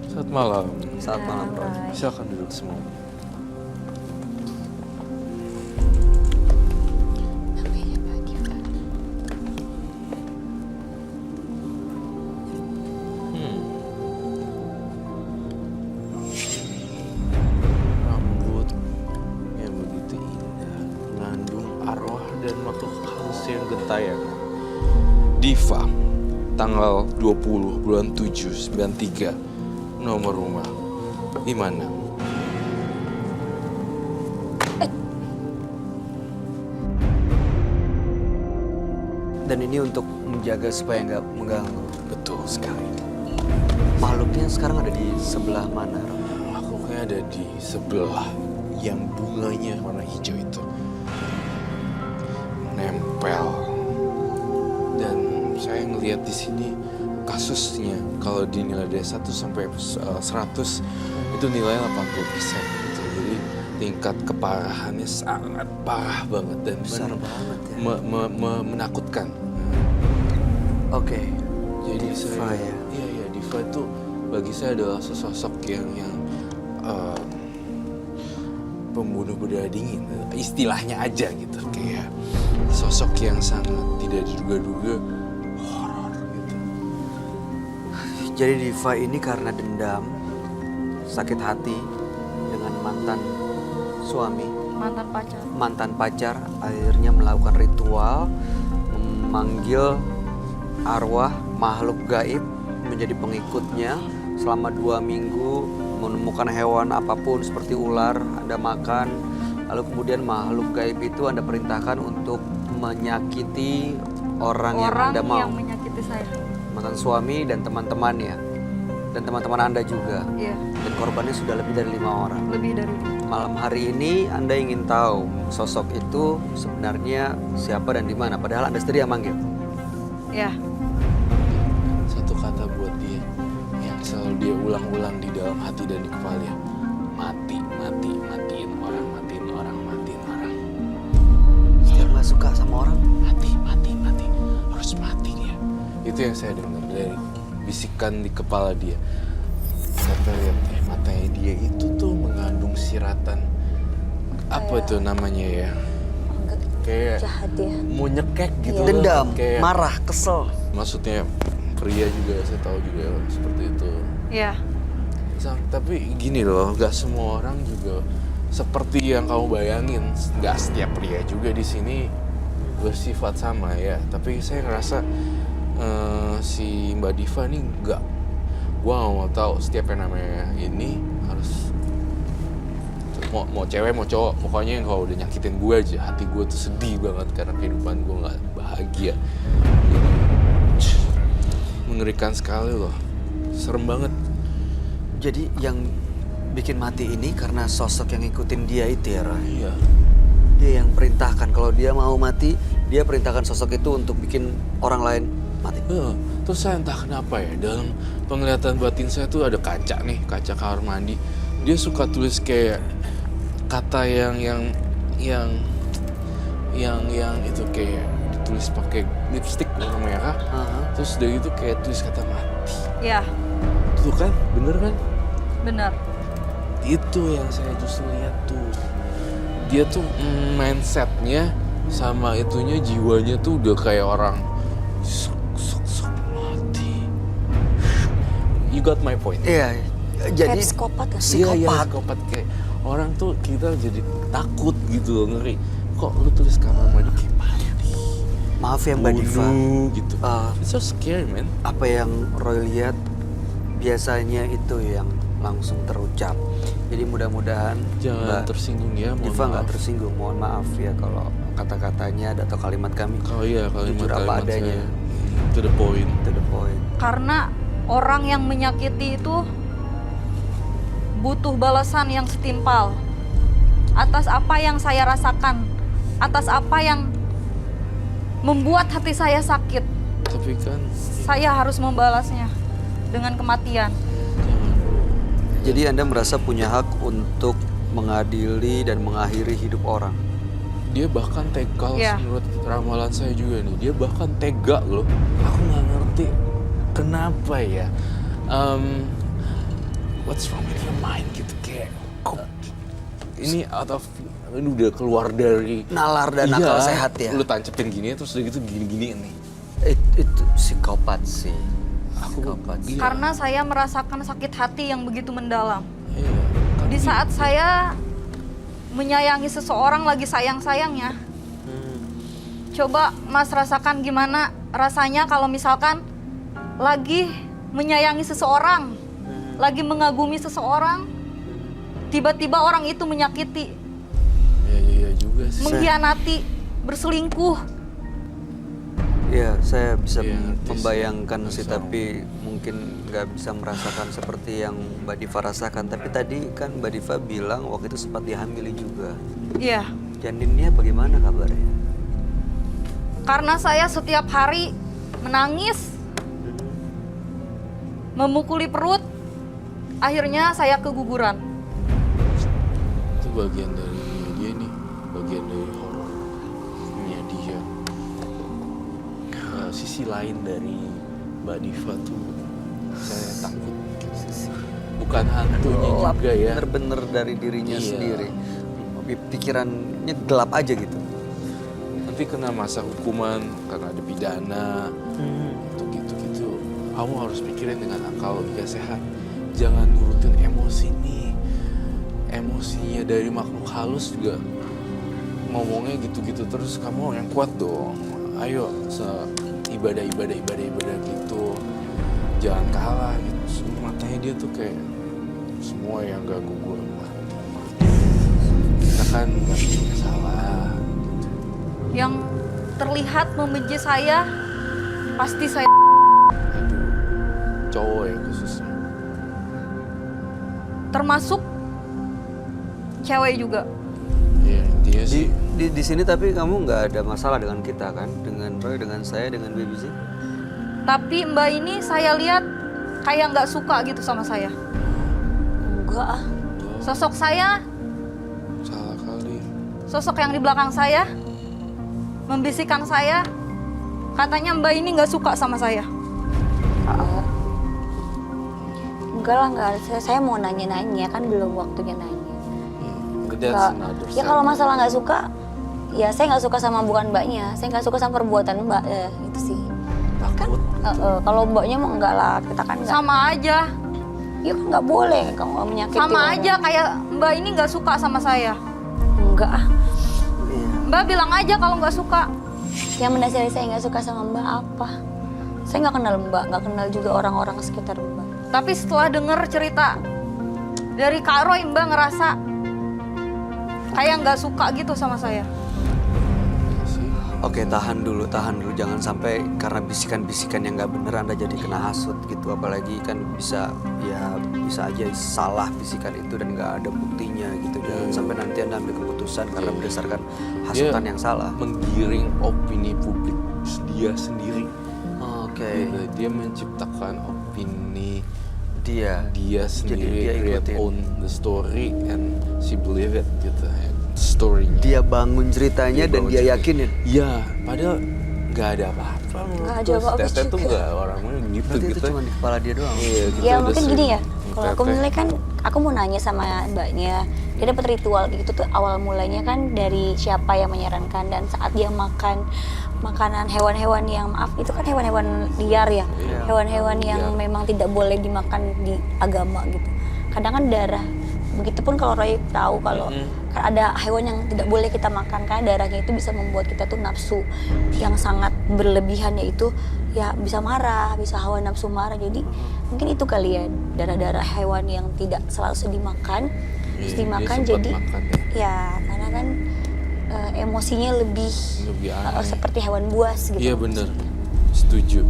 Selamat malam. Selamat malam, Roy. Silakan duduk semua. Rambut yang begitu indah, mengandung arwah dan makhluk halus yang gentayangan. Diva, tanggal 20 bulan 7 93, nomor rumah di mana? Dan ini untuk menjaga supaya nggak mengganggu. Betul sekali. Makhluknya sekarang ada di sebelah mana, Roy? Makhluknya ada di sebelah yang bunganya warna hijau itu. Nempel. Dan saya ngelihat di sini kasusnya kalau dinilai dari 1 sampai 100 itu nilainya 80% gitu. Jadi tingkat keparahannya sangat parah banget dan Besar banget ya. menakutkan. Oke. Jadi Diva saya, ya. iya Diva itu bagi saya adalah sesosok yang pembunuh berdarah dingin, istilahnya aja gitu, kayak sosok yang sangat tidak diduga-duga horor gitu. Jadi Diva ini karena dendam, sakit hati dengan mantan suami, mantan pacar, akhirnya melakukan ritual memanggil arwah makhluk gaib menjadi pengikutnya selama 2 minggu, menemukan hewan apapun seperti ular, Anda makan, lalu kemudian makhluk gaib itu Anda perintahkan untuk menyakiti orang yang Anda mau. Yang menyakiti saya. Mantan suami dan teman-temannya. Dan teman-teman Anda juga. Iya, Dan korbannya sudah lebih dari 5 orang. lebih dari itu. Malam hari ini Anda ingin tahu sosok itu sebenarnya siapa dan di mana. Padahal Anda sendiri yang manggil. Ya, Satu kata buat dia yang selalu dia ulang-ulang di dalam hati dan di kepalanya. Mati, mati, matiin orang, matiin orang, matiin orang. Setiap nggak suka sama orang, Mati, mati, mati. Harus mati dia. Itu yang saya dengar dari bisikan di kepala dia. Saya lihat deh, matanya dia itu tuh mengandung siratan. Apa itu namanya ya? Kayak Jahat ya. mau nyekek gitu. loh. dendam, Kayak, marah, kesel. maksudnya pria juga saya tahu juga seperti itu. ya, Tapi gini loh, gak semua orang juga seperti yang kamu bayangin. Gak setiap pria juga di sini bersifat sama ya. Tapi saya ngerasa si Mbak Diva nih gak. Gua gak mau tahu setiap yang namanya ini harus mau cewek mau cowok, pokoknya yang kalau udah nyakitin gue aja, hati gue tuh sedih banget karena kehidupan gue nggak bahagia. Jadi, mengerikan sekali loh, serem banget. Jadi yang bikin mati ini karena sosok yang ngikutin dia itu ya, Roy. Iya. Dia yang perintahkan kalau dia mau mati, dia perintahkan sosok itu untuk bikin orang lain mati. Terus saya entah kenapa ya, dalam penglihatan batin saya tuh ada kaca nih, kaca kamar mandi. Dia suka tulis kayak kata yang itu kayak ditulis pakai lipstick warna merah. Terus dari itu kayak tulis kata mati. ya, Tuh kan, bener kan? benar. Itu yang saya justru lihat tuh. Dia tuh mindsetnya sama itunya, jiwanya tuh udah kayak orang sok mati. You got my point. Iya, jadi Kayak psikopat kan? Iya, psikopat. psikopat kayak orang tuh kita jadi takut gitu, ngeri. Kok lu tulis kamar mandi kayak mati? Maaf ya Mbak Diva. Bunuh, gitu. Eh, It's so scary, man. Apa yang Roy lihat biasanya itu yang langsung terucap. Jadi mudah-mudahan Jangan Mbak tersinggung ya, mohon Diva nggak maaf. tersinggung. Mohon maaf ya kalau kata-katanya atau kalimat kami Kalau iya jujur apa kalimat adanya. saya, to the point. To the point. Karena orang yang menyakiti itu butuh balasan yang setimpal atas apa yang saya rasakan, atas apa yang membuat hati saya sakit. Tapi kan Saya harus membalasnya dengan kematian. Jadi Anda merasa punya hak untuk mengadili dan mengakhiri hidup orang. dia bahkan tega, kalau Iya. menurut ramalan saya juga nih, dia bahkan tega loh. Aku nggak ngerti kenapa ya. what's wrong with your mind gitu, kayak kok ini ini udah keluar dari nalar dan akal sehat ya. Lu tancepin gini terus udah gitu gini-gini nih. Itu psikopat sih. Psikopat. Iya. Karena saya merasakan sakit hati yang begitu mendalam. Iya, kan Di gitu. saat saya menyayangi seseorang lagi sayang-sayangnya. Coba Mas rasakan gimana rasanya kalau misalkan lagi menyayangi seseorang, lagi mengagumi seseorang, tiba-tiba orang itu menyakiti, Iya juga sih. mengkhianati, berselingkuh. Ya, saya bisa Iya, membayangkan sih, bisa. tapi mungkin nggak bisa merasakan seperti yang Mbak Diva rasakan. Tapi tadi kan Mbak Diva bilang waktu itu sempat dihamili juga. Iya, Janinnya bagaimana kabarnya? karena saya setiap hari menangis, memukuli perut, akhirnya saya keguguran. Itu bagian dari dia nih, bagian dari horornya dia. Sisi lain dari Mbak Diva tuh saya takut. Bukan hantunya Gelap juga ya. bener-bener dari dirinya Iya. sendiri. Pikirannya gelap aja gitu. Nanti kena masa hukuman karena ada pidana. Untuk gitu-gitu. Kamu harus pikirin dengan akal logika sehat. Jangan nurutin emosi nih. Emosinya dari makhluk halus juga ngomongnya gitu-gitu terus, kamu yang kuat dong. Ayo ibadah gitu. Jangan kalah gitu. Matanya dia tuh kayak semua yang ganggu gue mah. Kita kan gak punya salah. Yang terlihat membenci saya, pasti saya. Aduh, cowok ya khususnya. Termasuk cewek juga. Ya intinya sih. Di sini tapi kamu nggak ada masalah dengan kita kan? Dengan Roy, dengan saya, dengan Baby Z? Tapi Mbak ini saya lihat kayak nggak suka gitu sama saya. Enggak ah. Sosok saya, Salah kali. sosok yang di belakang saya, membisikkan saya, katanya Mbak ini nggak suka sama saya. Enggak lah, enggak. Saya mau nanya-nanya, kan belum waktunya nanya. That's Enggak. another Ya kalau side. masalah nggak suka, ya saya nggak suka sama bukan mbaknya. Saya nggak suka sama perbuatan mbak, ya, itu sih. Takut. Kalau mbaknya mau enggak lah, kita kan enggak. Sama aja, Ya kan nggak boleh kalau menyakiti sama orang. aja kayak Mbak ini nggak suka sama saya. Enggak ah. Iya. Mbak bilang aja kalau nggak suka. Yang mendasari saya nggak suka sama mbak apa? Saya nggak kenal mbak, nggak kenal juga orang-orang sekitar mbak. Tapi setelah denger cerita dari Kak Roy, Mbak ngerasa kayak nggak suka gitu sama saya. Oke, tahan dulu, jangan sampai karena bisikan-bisikan yang nggak bener Anda jadi kena hasut gitu. Apalagi kan bisa aja salah bisikan itu dan nggak ada buktinya gitu. Jangan sampai nanti Anda ambil keputusan karena berdasarkan hasutan yang salah. Menggiring opini publik dia sendiri. Oke. Gitu. Dia menciptakan opini Dia sendiri, dia create ikutin. own the story and she believe it gitu. Story-nya. Dia bangun ceritanya dan bangun dia cerita. yakinin. Iya, padahal nggak ada apa-apa. Nggak ada apa-apa Teteh tuh juga. nggak orangnya gitu Berarti itu gitu. cuma di kepala dia doang. Iya, kita Ya udah mungkin sering gini ya, kalau aku Teteh. mulai kan, aku mau nanya sama mbaknya, dia dapat ritual gitu tuh awal mulanya kan dari siapa yang menyarankan, dan saat dia makan makanan hewan-hewan yang maaf itu kan hewan-hewan liar ya, Iya. hewan-hewan yang Liar. memang tidak boleh dimakan di agama gitu. Kadang kan darah, begitupun kalau Roy tahu kalau kan ada hewan yang tidak boleh kita makan karena darahnya itu bisa membuat kita tuh nafsu yang sangat berlebihan, yaitu ya bisa marah, bisa hawa nafsu marah. Jadi mungkin itu kali ya, darah-darah hewan yang tidak selalu dimakan terus Iya, dimakan dia sempat jadi makan ya karena kan emosinya lebih Lebih aneh. seperti hewan buas gitu. Iya bener, setuju.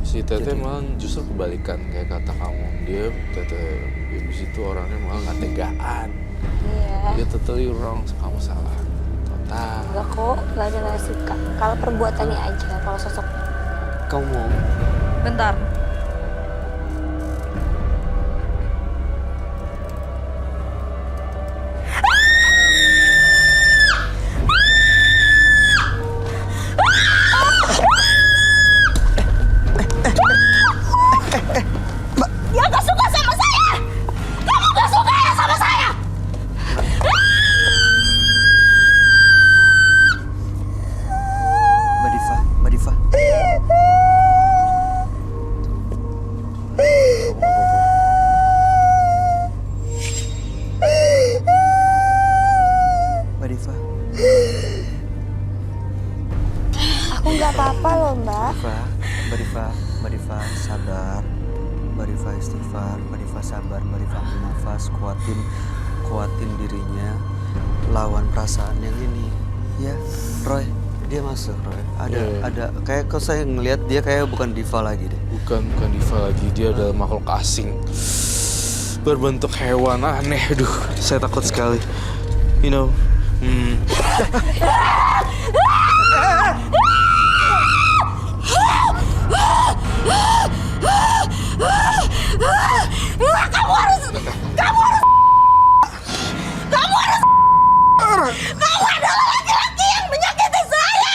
Si Teteh malah justru kebalikan kayak kata kamu. Dia Teteh Bebis itu orangnya malah nggak tegaan. Iya. Dia totally wrong, kamu salah. Total. Enggak kok, enggak ada nggak suka. Kalau perbuatannya aja, kalau sosok Kamu mau Bentar. dia nggak suka sama saya. Diva istighfar, Mbak Diva sabar, Mbak Diva ambil nafas, kuatin dirinya, lawan perasaan yang ini. Ya, Roy, dia masuk, Roy. Ada kayak kok saya ngelihat dia kayak bukan Diva lagi deh. Bukan Diva lagi, dia adalah makhluk asing berbentuk hewan aneh. Aduh, saya takut sekali. You know, Kamu adalah laki-laki yang menyakiti saya.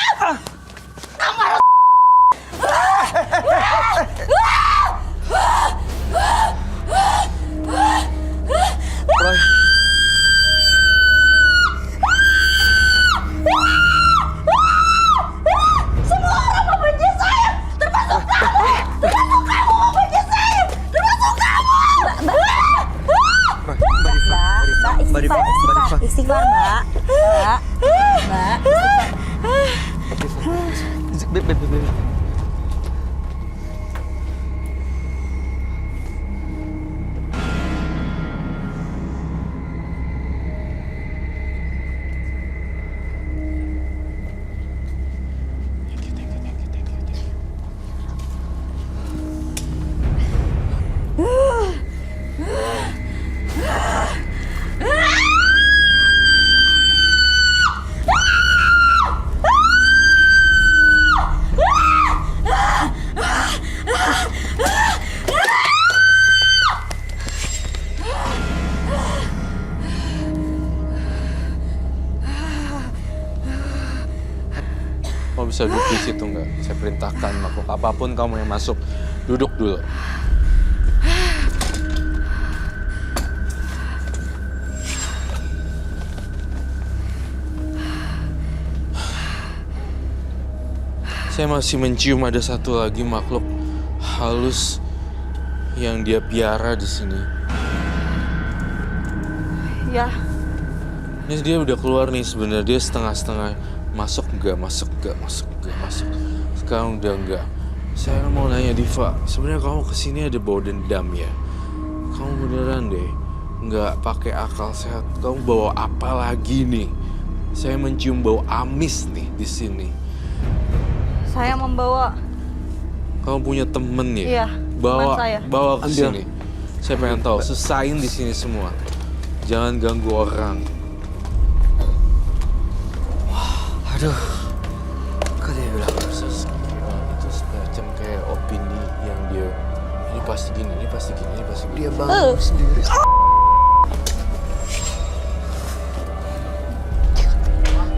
Kamu harus. Roy. Semua orang membenci saya, termasuk kamu. Termasuk kamu membenci saya, termasuk kamu. Mbak Diva, Istighfar, Mbak. Mbak, Beb. kamu bisa duduk di situ nggak? Saya perintahkan makhluk apapun kamu yang masuk, duduk dulu. Saya masih mencium ada satu lagi makhluk halus yang dia piara di sini. Ya, Ini dia udah keluar nih sebenarnya, dia setengah-setengah masuk enggak. Sekarang udah enggak. Saya mau nanya Diva, sebenarnya kamu kesini ada bawa dendam ya? Kamu beneran deh nggak pakai akal sehat. Kamu bawa apa lagi nih? Saya mencium bau amis nih di sini. saya membawa. Kamu punya temen ya? Iya, teman saya. Bawa ke Ambil. sini. Saya pengen tahu, sesain di sini semua. Jangan ganggu orang. Aduh. Kok dia bilang? Itu semacam kayak opini yang dia ini pasti gini. Dia bangun sendiri.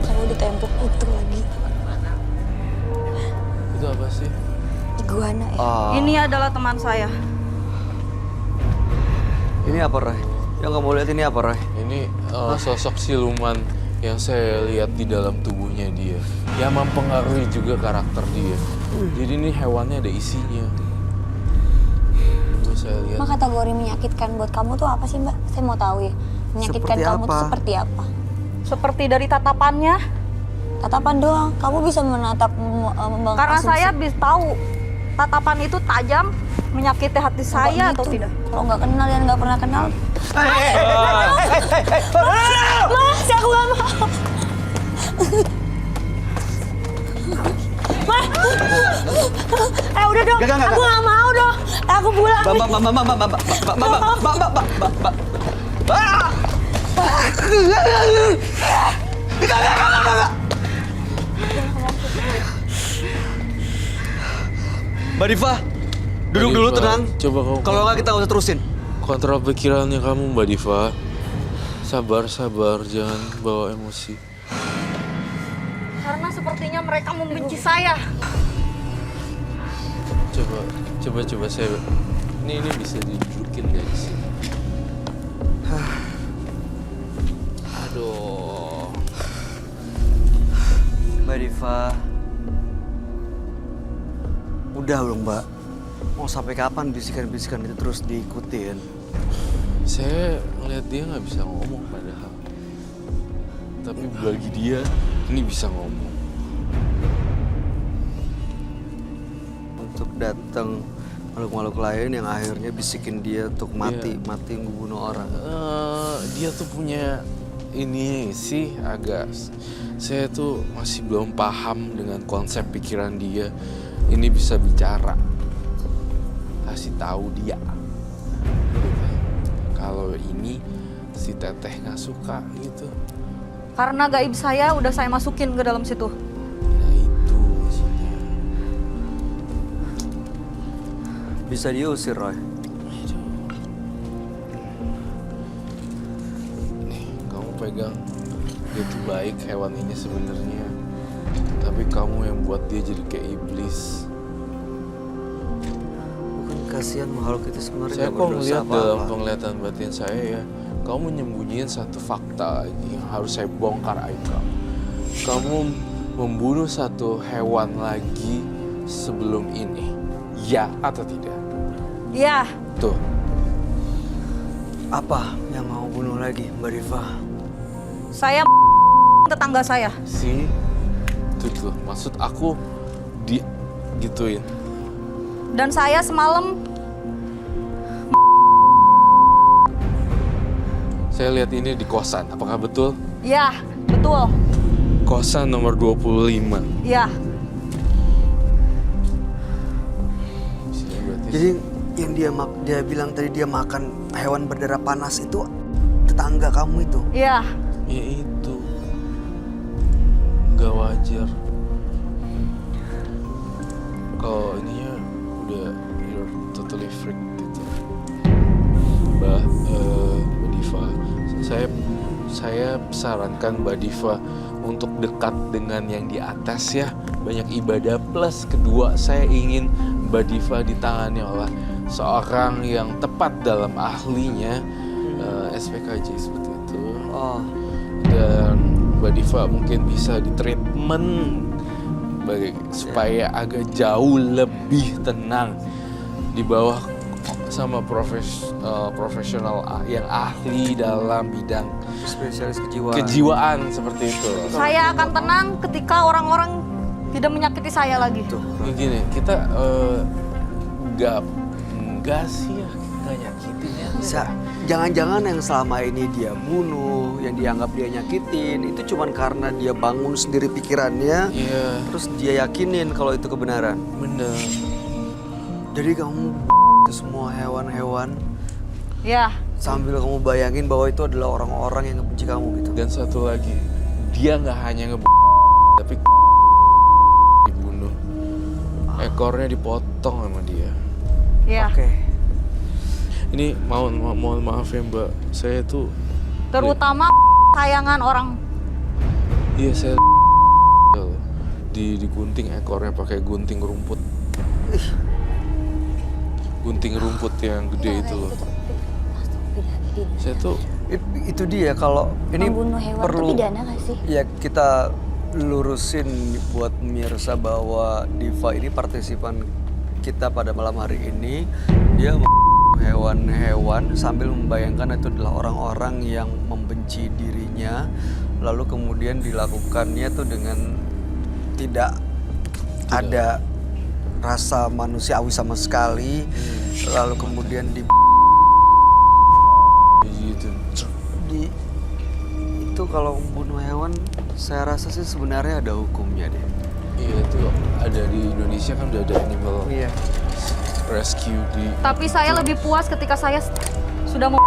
kamu ditempuk itu lagi. Itu apa sih? Iguana ya. Ini adalah teman saya. Ini apa, Roy? Yang kamu lihat ini apa, Roy? Ini sosok siluman yang saya lihat di dalam tubuhnya dia. Yang mempengaruhi juga karakter dia. Jadi ini hewannya ada isinya. Coba saya lihat. Mak, kategori menyakitkan buat kamu tuh apa sih, Mbak? Saya mau tahu ya. Menyakitkan Seperti kamu tuh apa? seperti apa? Seperti dari tatapannya, Tatapan doang. Kamu bisa menatap karena saya bisa tahu tatapan itu tajam, menyakiti hati saya atau tidak. Kalau nggak kenal dan nggak pernah kenal. Mas, aku nggak mau. Mas, udah dong. Enggak. Aku nggak mau dong. Aku pulang. Mbak Diva, duduk dulu, Diva, tenang. coba kamu Kalau nggak kita usah terusin. kontrol pikirannya kamu, Mbak Diva. Sabar, jangan bawa emosi. Karena sepertinya mereka membenci saya. Coba saya. Ini bisa didudukin nggak di sini? Aduh. Mbak Diva. Udah belum, Mbak? Mau sampai kapan bisikan-bisikan itu terus diikutin? Saya ngeliat dia nggak bisa ngomong padahal. Tapi bagi dia, ini bisa ngomong. Untuk datang makhluk-makhluk lain yang akhirnya bisikin dia untuk mati, Iya. mati ngebunuh orang. Dia tuh punya ini sih agak, saya tuh masih belum paham dengan konsep pikiran dia. Ini bisa bicara, kasih tahu dia kalau ini si Teteh nggak suka gitu. Karena gaib saya udah saya masukin ke dalam situ. Nah itu maksudnya. Bisa diusir, Roy. Nih, kamu pegang. Dia tuh baik hewan ini sebenarnya. Tapi kamu yang buat dia jadi kayak iblis. Bukan kasihan makhluk itu sebenarnya Saya nggak kok berdosa ngeliat dalam apa-apa. penglihatan batin saya ya, kamu nyembunyiin satu fakta lagi yang harus saya bongkar Aika. Kamu membunuh satu hewan lagi sebelum ini. Ya atau tidak? Iya, Tuh, Apa yang mau bunuh lagi, Mbak Diva? saya tetangga saya. si tuh maksud aku di gituin. Dan saya semalam Saya lihat ini di kosan, apakah betul? ya, betul. Kosan nomor 25. Ya, Sini berarti. Jadi yang dia bilang tadi dia makan hewan berdarah panas itu tetangga kamu itu. ya. Ya itu nggak wajar. Kalau ininya udah you're totally freak gitu. Mbak Diva, saya sarankan Mbak Diva untuk dekat dengan yang di atas ya. Banyak ibadah plus kedua saya ingin Mbak Diva ditangani oleh seorang yang tepat dalam ahlinya, SPKJ seperti itu. Oh, Dan Mbak Diva mungkin bisa di treatment supaya agak jauh lebih tenang di bawah sama profesional yang ahli dalam bidang spesialis kejiwaan. kejiwaan seperti itu. Saya akan tenang ketika orang-orang tidak menyakiti saya lagi. Tuh. Ya gini, kita enggak sih ya, nggak nyakitin ya. Jangan-jangan yang selama ini dia bunuh, yang dianggap dia nyakitin, itu cuman karena dia bangun sendiri pikirannya, Iya, terus dia yakinin kalau itu kebenaran. bener. Jadi kamu itu semua hewan-hewan Ya, sambil kamu bayangin bahwa itu adalah orang-orang yang ngebenci kamu gitu. Dan satu lagi, dia nggak hanya tapi dibunuh. Ekornya dipotong sama dia. ya. Oke. Ini mohon maaf ya Mbak, saya tuh Terutama sayangan orang. iya saya digunting ekornya pakai gunting rumput. Gunting rumput yang gede itu loh. Saya tuh Itu dia kalau ini Membunuh hewan perlu itu pidana nggak sih? ya kita lurusin buat pemirsa bahwa Diva ini partisipan kita pada malam hari ini. Dia hewan-hewan sambil membayangkan itu adalah orang-orang yang membenci dirinya, lalu kemudian dilakukannya tuh dengan tidak ada rasa manusiawi sama sekali, lalu kemudian gitu. itu kalau membunuh hewan saya rasa sih sebenarnya ada hukumnya deh. Iya itu ada di Indonesia kan udah ada animal Iya. rescue di. Tapi saya lebih puas ketika saya sudah mau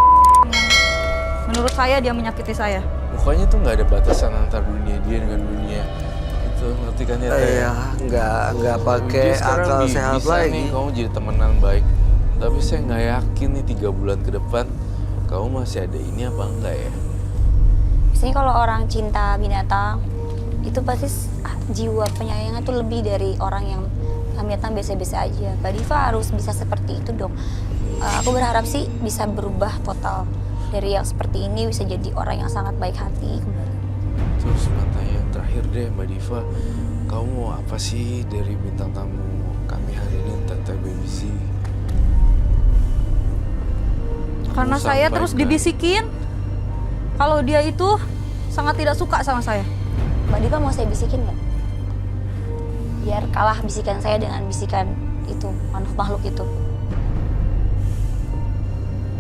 menurut saya dia menyakiti saya. Pokoknya tuh nggak ada batasan antar dunia dia dengan dunia itu, ngerti kan ya? Teh? Iya, nggak pakai Dia sekarang akal sehat bisa lagi. nih kamu jadi temenan baik. Tapi saya nggak yakin nih 3 bulan ke depan kamu masih ada ini apa enggak ya? Biasanya kalau orang cinta binatang itu pasti jiwa penyayangnya tuh lebih dari orang yang binatang biasa-biasa aja. Mbak Diva harus bisa seperti itu dong. Aku berharap sih bisa berubah total dari yang seperti ini bisa jadi orang yang sangat baik hati kembali. Terus pertanyaan terakhir deh Mbak Diva, kamu mau apa sih dari bintang tamu kami hari ini, Teteh Baby Z? Karena Kamu saya terus sampaikan. dibisikin kalau dia itu sangat tidak suka sama saya. Mbak Diva mau saya bisikin nggak? Biar kalah bisikan saya dengan bisikan itu, makhluk itu.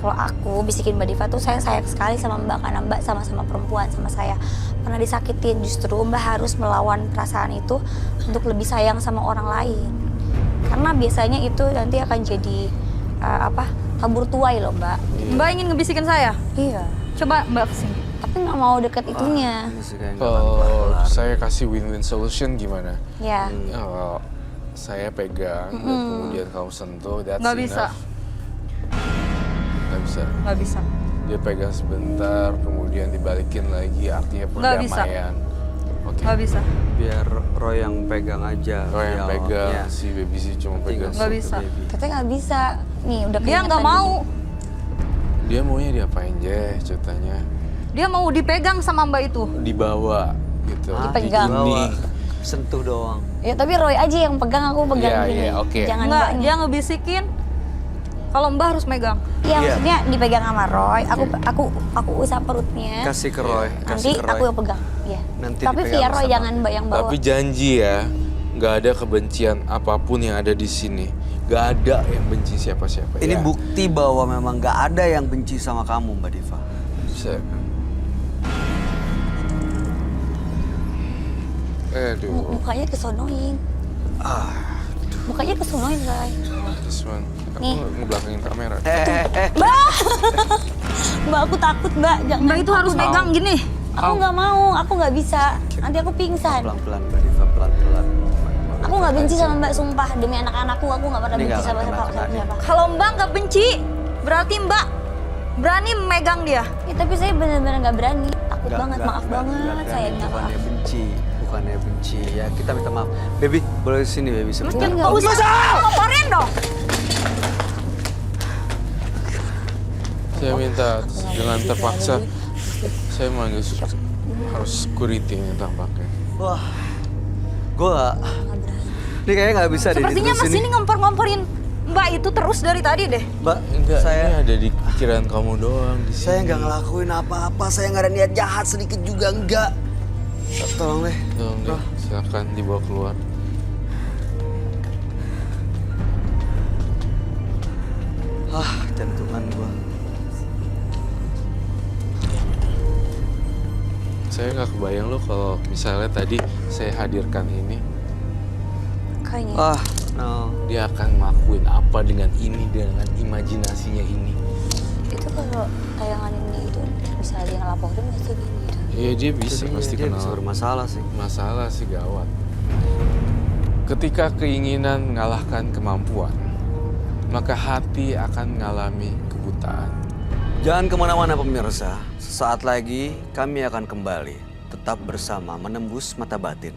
Kalau aku bisikin Mbak Diva tuh saya sayang sekali sama Mbak karena Mbak sama-sama perempuan sama saya. Pernah disakitin, justru Mbak harus melawan perasaan itu untuk lebih sayang sama orang lain. Karena biasanya itu nanti akan jadi kabur tuai loh Mbak. Mbak ingin ngebisikin saya? Iya. Coba Mbak kesini. Tapi nggak mau deket itunya. Ini sih kayak nggak akan Kalau kelar-kelar. saya kasih win-win solution gimana? Ya. Saya pegang dan kemudian kamu sentuh, that's Nggak bisa. enough. Nggak bisa. Nggak bisa. Dia pegang sebentar, kemudian dibalikin lagi, artinya Nggak bisa. perdamaian. Oke. Nggak bisa. Biar Roy yang pegang aja. Oh yang pegang, Ya. si baby sih cuma pegang. Nggak bisa. Katanya nggak bisa. Nih udah Dia keingetan nggak mau. Dia maunya diapain Jeh ceritanya? Dia mau dipegang sama Mbak itu. Dibawa gitu. Dipegang. Digini. Sentuh doang. Ya tapi Roy aja yang pegang, aku pegang Iya, gini. iya, oke. Jangan Nggak, Mbaknya. dia ngebisikin. Kalau Mbak harus megang. Iya, Iya. maksudnya dipegang sama Roy. Aku usap perutnya. Kasih ke Roy. Nanti Kasih ke Roy. aku yang pegang. Iya. Nanti Tapi dipegang via Roy sama- jangan Mbak yang bawa. Tapi janji ya, nggak ada kebencian apapun yang ada di sini. Nggak ada yang benci siapa-siapa. Ini ya. bukti bahwa memang nggak ada yang benci sama kamu, Mbak Diva. Bisa. Aduh, Mukanya kesonoin. Mukanya kesonoin, Roy. this one. Aku Nih. ngebelakangin kamera. Mbak, aku takut, Mbak. Jangan. Mbak itu harus megang gini. Aku nggak mau, aku nggak bisa. Nanti aku pingsan. Pelan-pelan, Mbak Diva, pelan-pelan. Aku nggak benci sama Mbak, sumpah. Demi anak-anakku, aku nggak pernah Ini benci nggak sama akan kena siapa. Kalau Mbak nggak benci, berarti Mbak berani megang dia. Ya, tapi saya benar-benar nggak berani. Takut banget, maaf nggak banget. berani. Saya nggak maaf. Bukannya benci. Ya, kita minta maaf. Baby, boleh sini, Baby, sebentar. Mungkin Nggak usah ngomporin dong. Saya minta dengan terpaksa. Saya manggil harus security yang tampaknya. Wah, gua ini kayaknya nggak bisa deh Sepertinya Mas diterusin ini ngompor-ngomporin Mbak itu terus dari tadi deh. Mbak, Enggak, saya ini ada di pikiran kamu doang di sini. saya nggak ngelakuin apa-apa. Saya nggak ada niat jahat sedikit juga enggak. Tolong deh. Tolong deh, silakan dibawa keluar. Jantungan gua. Saya nggak kebayang loh kalau misalnya tadi saya hadirkan ini, Kayaknya. No. dia akan ngelakuin apa dengan ini, dengan imajinasinya ini. Itu kalau tayangan ini itu bisa ada yang laporin nggak sih gini? Iya dia bisa, Jadi pasti dia kenal. bisa bermasalah sih. Masalah sih gawat. Ketika keinginan mengalahkan kemampuan, maka hati akan mengalami kebutaan. Jangan kemana-mana pemirsa. Sesaat lagi kami akan kembali. Tetap bersama Menembus Mata Batin.